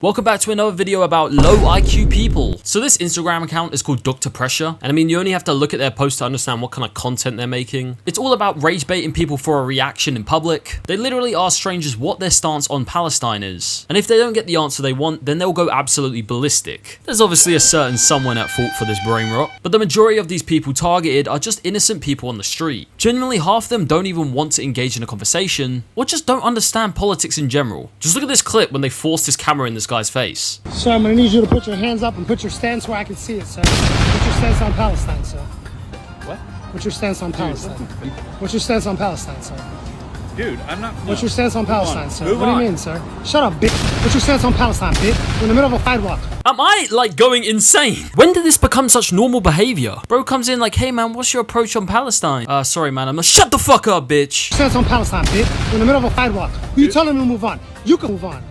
Welcome back to another video about low IQ people. So this Instagram account is called Dr. Pressure, and I mean, you only have to look at their posts to understand what kind of content they're making. It's all about rage baiting people for a reaction in public. They literally ask strangers what their stance on Palestine is, and if they don't get the answer they want, then they'll go absolutely ballistic. There's obviously a certain someone at fault for this brain rot, but the majority of these people targeted are just innocent people on the street. Genuinely, half of them don't even want to engage in a conversation, or just don't understand politics in general. Just look at this clip when they forced this camera in this guy's face. Sir, I'm gonna need you to put your hands up and put your stance where I can see it, sir. What's your stance on Palestine, sir? What? What's your stance on Palestine? What's your stance on Palestine, sir? Dude, I'm not. What's your stance on Palestine, sir? Move what do on. you mean, sir? Shut up, bitch. What's your stance on Palestine, bitch? We're in the middle of a sidewalk. Am I, like, going insane? When did this become such normal behavior? Bro comes in like, hey man, what's your approach on Palestine? Sorry man, I'm like, shut the fuck up, bitch. Stance on Palestine, bitch. We're in the middle of a sidewalk. Who you telling me to move on? You can move on.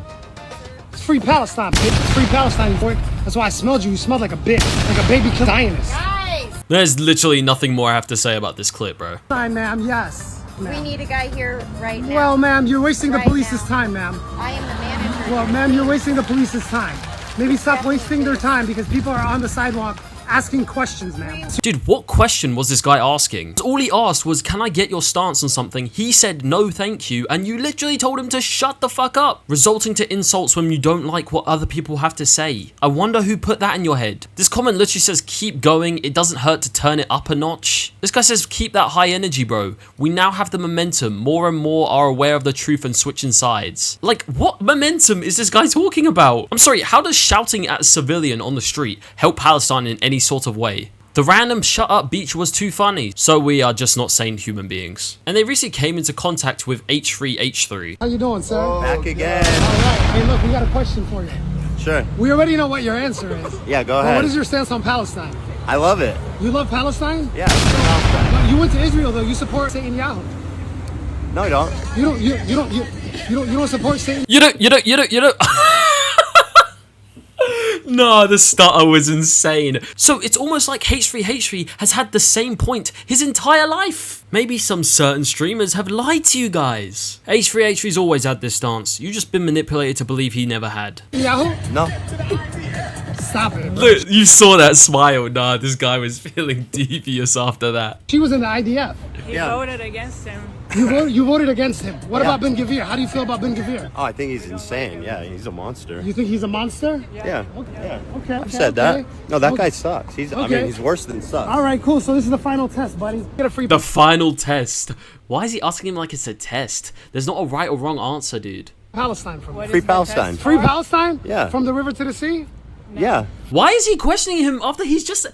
It's free Palestine, bitch. It's free Palestine, boy. That's why I smelled you. You smelled like a bitch. Like a baby Zionist. Guys! There's literally nothing more I have to say about this clip, bro. Hi, ma'am. Yes. We need a guy here right now. Well, ma'am, you're wasting the Right police's now. time, ma'am. I am the manager. Well, ma'am, you're wasting the police's time. Maybe stop wasting their time because people are on the sidewalk asking questions, ma'am. Dude, what question was this guy asking? All he asked was, can I get your stance on something? He said, no thank you, and you literally told him to shut the fuck up, resulting to insults when you don't like what other people have to say. I wonder who put that in your head. This comment literally says, keep going, it doesn't hurt to turn it up a notch. This guy says, keep that high energy, bro. We now have the momentum. More and more are aware of the truth and switching sides. Like, what momentum is this guy talking about? I'm sorry, how does shouting at a civilian on the street help Palestine in any sort of way? The random shut up beach was too funny, so we are just not sane human beings. And they recently came into contact with H3H3. How you doing, sir? Back again. All right. Hey, look, we got a question for you. Sure. We already know what your answer is. Yeah, go But ahead. what is your stance on Palestine? I love it. You love Palestine? Yeah. Palestine. You went to Israel though. You support Netanyahu. No, you don't. You don't support Satan. You don't. No, the stutter was insane. So it's almost like H3H3 has had the same point his entire life. Maybe some certain streamers have lied to you guys. H3H3's always had this stance. You've just been manipulated to believe he never had. Netanyahu? No. Stop it. Bro. Look, you saw that smile. Nah, this guy was feeling devious after that. She was in the IDF. He Yeah. voted against him. You voted against him. What Yeah. about Ben Gvir? How do you feel about Ben Gvir? Oh, I think he's insane. Yeah, he's a monster. You think he's a monster? Yeah. Okay. Yeah. Okay. I've said that. No, that guy sucks. I Okay. mean, he's worse than sucks. All right, cool. So this is the final test, buddy. Get a free. The final test. Why is he asking him like it's a test? There's not a right or wrong answer, dude. Palestine from What me. Free is the Palestine. test Free for? Palestine? Yeah. From the river to the sea? Yeah. Why is he questioning him after he's just...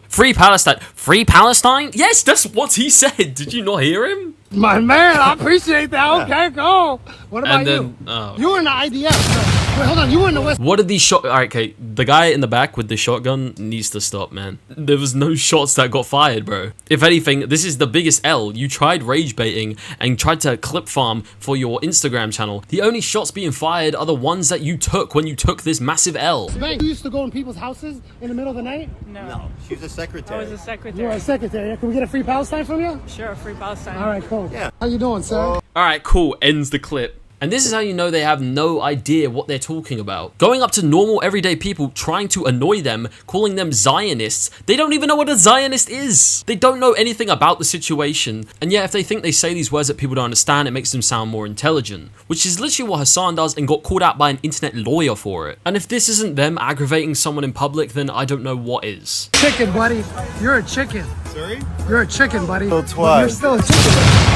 Free Palestine. Free Palestine? Yes, that's what he said. Did you not hear him? My man, I appreciate that. Okay, go. What about And then- you? oh. You were in the IDF. So, wait, hold on. You were in the West. What did these shot? Alright, okay. The guy in the back with the shotgun needs to stop, man. There was no shots that got fired, bro. If anything, this is the biggest L. You tried rage baiting and tried to clip farm for your Instagram channel. The only shots being fired are the ones that you took when you took this massive L. Bank. You used to go in people's houses in the middle of the night? No. She's a I secretary. was a You were secretary. a secretary. Can we get a free Palestine from you? Sure, free Palestine. All right, cool. Yeah. How you doing, sir? Alright, cool. Ends the clip. And this is how you know they have no idea what they're talking about. Going up to normal everyday people, trying to annoy them, calling them Zionists. They don't even know what a Zionist is. They don't know anything about the situation. And yet if they think they say these words that people don't understand, it makes them sound more intelligent. Which is literally what Hasan does and got called out by an internet lawyer for it. And if this isn't them aggravating someone in public, then I don't know what is. Chicken, buddy. You're a chicken. Sorry? You're a chicken, buddy. Little But twat. you're still a chicken.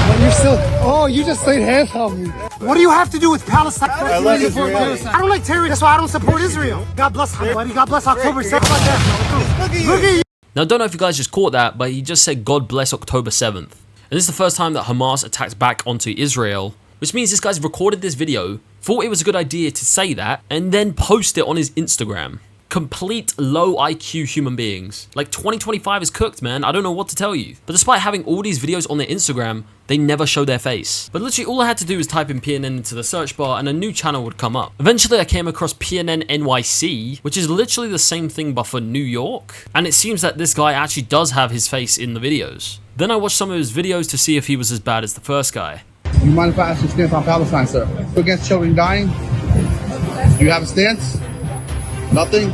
But you're still. Oh, you just laid hands on me. What do you have to do with Palestine? I love Israel. I don't like terrorists. That's why I don't support Israel. God bless, buddy. God bless October 7th. Look at you. Now, I don't know if you guys just caught that, but he just said God bless October 7th. And this is the first time that Hamas attacked back onto Israel, which means this guy's recorded this video, thought it was a good idea to say that, and then post it on his Instagram. Complete low IQ human beings. Like 2025 is cooked, man. I don't know what to tell you. But despite having all these videos on their Instagram, they never show their face. But literally all I had to do was type in PNN into the search bar and a new channel would come up. Eventually I came across PNN NYC, which is literally the same thing but for New York. And it seems that this guy actually does have his face in the videos. Then I watched some of his videos to see if he was as bad as the first guy. You mind if I ask your stance on Palestine, sir? Against children dying? Do you have a stance? Nothing?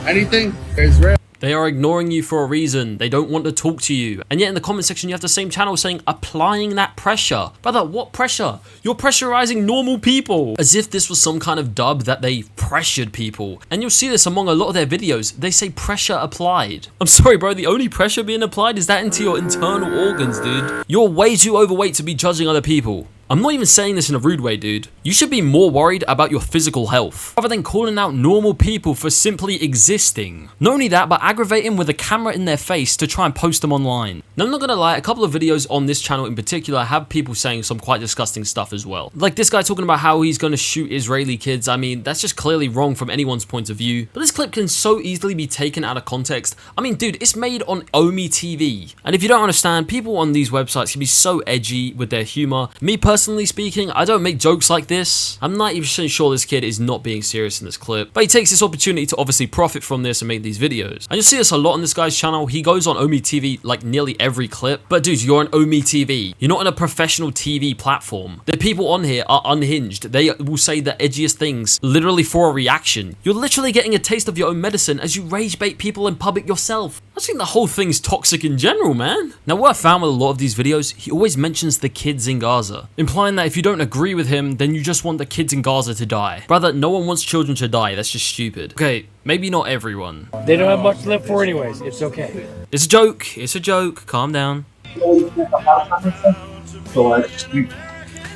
Anything? Israel? They are ignoring you for a reason. They don't want to talk to you. And yet in the comment section, you have the same channel saying, applying that pressure. Brother, what pressure? You're pressurizing normal people. As if this was some kind of dub that they pressured people. And you'll see this among a lot of their videos. They say pressure applied. I'm sorry, bro. The only pressure being applied is that into your internal organs, dude. You're way too overweight to be judging other people. I'm not even saying this in a rude way, dude. You should be more worried about your physical health, rather than calling out normal people for simply existing. Not only that, but aggravating with a camera in their face to try and post them online. Now, I'm not gonna lie, a couple of videos on this channel in particular have people saying some quite disgusting stuff as well. Like this guy talking about how he's gonna shoot Israeli kids. I mean, that's just clearly wrong from anyone's point of view. But this clip can so easily be taken out of context. I mean, dude, it's made on Omi TV. And if you don't understand, people on these websites can be so edgy with their humor. Me personally speaking, I don't make jokes like this. I'm 90% sure this kid is not being serious in this clip, but he takes this opportunity to obviously profit from this and make these videos. And you'll see this a lot on this guy's channel. He goes on Omi TV like nearly every clip. But dude, you're on Omi TV. You're not on a professional TV platform. The people on here are unhinged. They will say the edgiest things literally for a reaction. You're literally getting a taste of your own medicine as you rage bait people in public yourself. I think the whole thing's toxic in general, man. Now, what I found with a lot of these videos, he always mentions the kids in Gaza, implying that if you don't agree with him, then you just want the kids in Gaza to die. Brother, no one wants children to die. That's just stupid. Okay, maybe not everyone. They don't have much to live for anyways. It's okay. It's a joke. It's a joke. Calm down.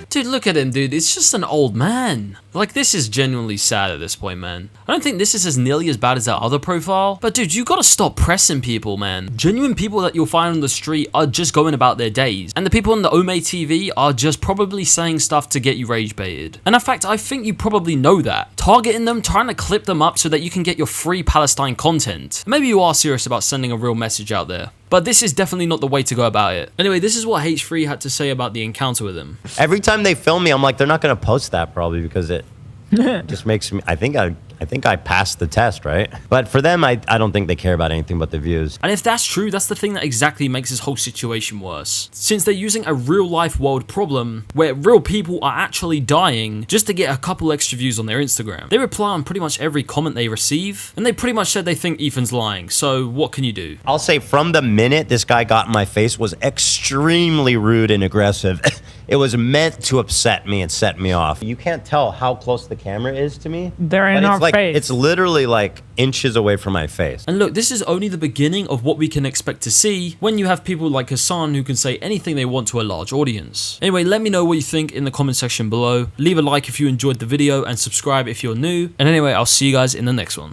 Dude, look at him, dude. It's just an old man. Like, this is genuinely sad at this point, man. I don't think this is as nearly as bad as that other profile. But, dude, you gotta stop pressing people, man. Genuine people that you'll find on the street are just going about their days. And the people on the Ome TV are just probably saying stuff to get you rage baited. And in fact, I think you probably know that. Targeting them, trying to clip them up so that you can get your free Palestine content. Maybe you are serious about sending a real message out there. But this is definitely not the way to go about it. Anyway, this is what H3 had to say about the encounter with him. Every time they film me, I'm like, they're not going to post that probably because it just makes me, I think I passed the test, right? But for them, I don't think they care about anything but the views. And if that's true, that's the thing that exactly makes this whole situation worse. Since they're using a real life world problem where real people are actually dying just to get a couple extra views on their Instagram. They reply on pretty much every comment they receive, and they pretty much said they think Ethan's lying, so what can you do? I'll say from the minute this guy got in my face was extremely rude and aggressive. It was meant to upset me and set me off. You can't tell how close the camera is to me. They're in our face. It's literally like inches away from my face. And look, this is only the beginning of what we can expect to see when you have people like Hasan who can say anything they want to a large audience. Anyway, let me know what you think in the comment section below. Leave a like if you enjoyed the video and subscribe if you're new. And anyway, I'll see you guys in the next one.